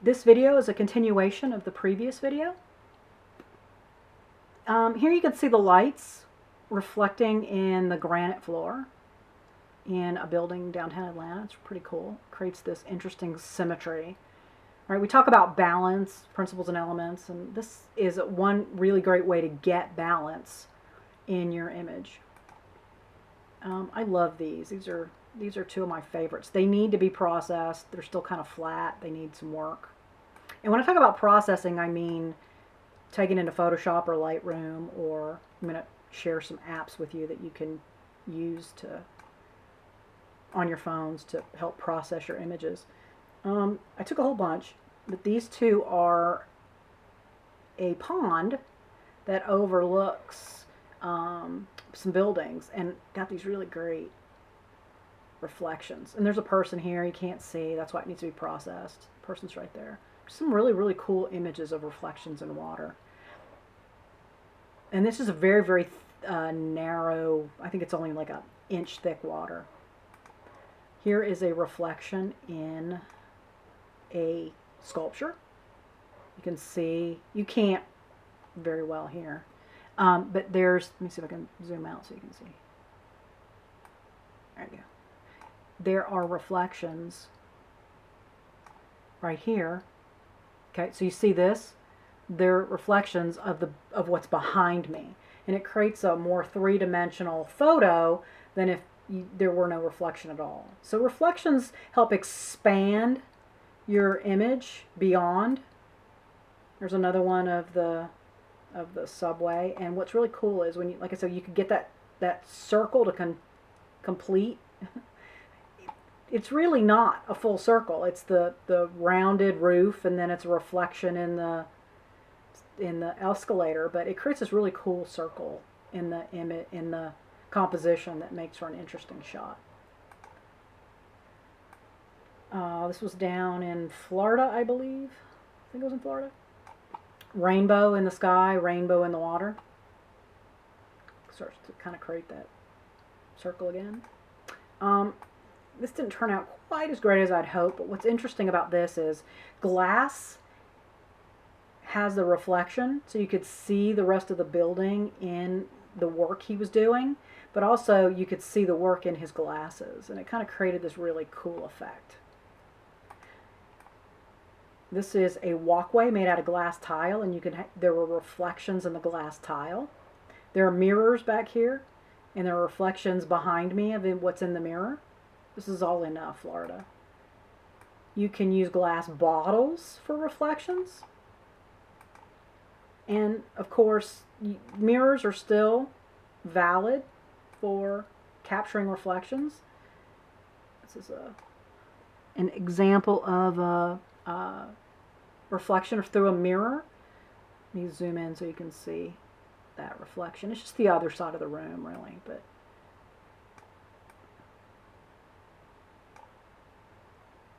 This video is a continuation of the previous video. Here you can see the lights reflecting in the granite floor in a building downtown Atlanta. It's pretty cool. It creates this interesting symmetry. All right, we talk about balance, principles and elements, and this is one really great way to get balance in your image. I love these. These are two of my favorites. They need to be processed. They're still kind of flat. They need some work. And when I talk about processing, I mean taking into Photoshop or Lightroom, or I'm going to share some apps with you that you can use on your phones to help process your images. I took a whole bunch, but these two are a pond that overlooks some buildings and got these really great reflections. And there's a person here you can't see. That's why it needs to be processed. The person's right there. Some really, really cool images of reflections in water. And this is a very, very narrow, I think it's only like an inch thick water. Here is a reflection in a sculpture. You can see, you can't very well here. But there's, let me see if I can zoom out so you can see. There you go. There are reflections right here. Okay, so you see this? They're reflections of what's behind me. And it creates a more three-dimensional photo than if there were no reflection at all. So reflections help expand your image beyond. There's another one of the subway. And what's really cool is when you, like I said, you could get that circle to complete. It's really not a full circle. It's the rounded roof, and then it's a reflection in the escalator. But it creates this really cool circle in the composition that makes for an interesting shot. This was down in Florida, I believe. I think it was in Florida. Rainbow in the sky, rainbow in the water. Starts to kind of create that circle again. This didn't turn out quite as great as I'd hoped, but what's interesting about this is glass has the reflection, so you could see the rest of the building in the work he was doing, but also you could see the work in his glasses, and it kind of created this really cool effect. This is a walkway made out of glass tile, and there were reflections in the glass tile. There are mirrors back here, and there are reflections behind me of what's in the mirror. This is all in Florida. You can use glass bottles for reflections. And of course, mirrors are still valid for capturing reflections. This is an example of a reflection through a mirror. Let me zoom in so you can see that reflection. It's just the other side of the room, really, but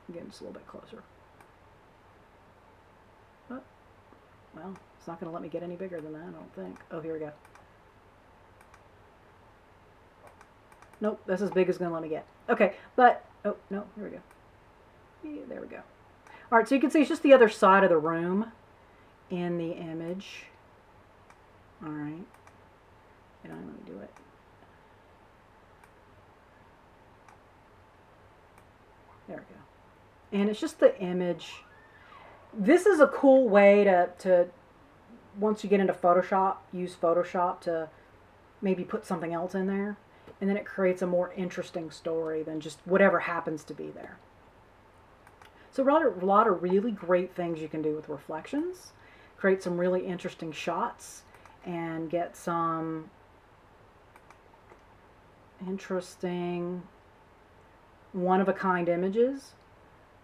again, just a little bit closer. Oh, well, it's not going to let me get any bigger than that, I don't think. Oh, here we go. Nope, that's as big as it's going to let me get. Okay, but, oh, no, here we go. Yeah, there we go. All right, so you can see it's just the other side of the room in the image. All right. Let me do it. There we go. And it's just the image. This is a cool way to once you get into Photoshop, use Photoshop to maybe put something else in there. And then it creates a more interesting story than just whatever happens to be there. So a lot of really great things you can do with reflections. Create some really interesting shots and get some interesting one-of-a-kind images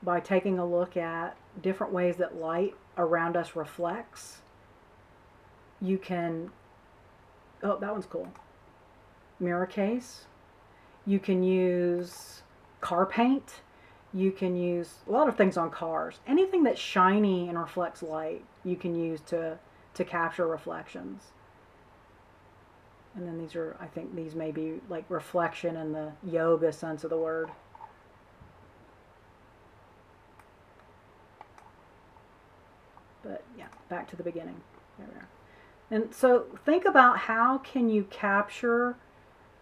by taking a look at different ways that light around us reflects. You can, oh, that one's cool. Mirror case. You can use car paint. You can use a lot of things on cars. Anything that's shiny and reflects light, you can use to capture reflections. And then these are, I think these may be like reflection in the yoga sense of the word. But yeah, back to the beginning. There we are. And so think about how can you capture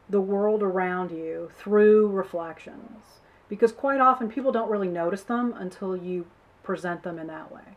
the world around you through reflections, because quite often people don't really notice them until you present them in that way.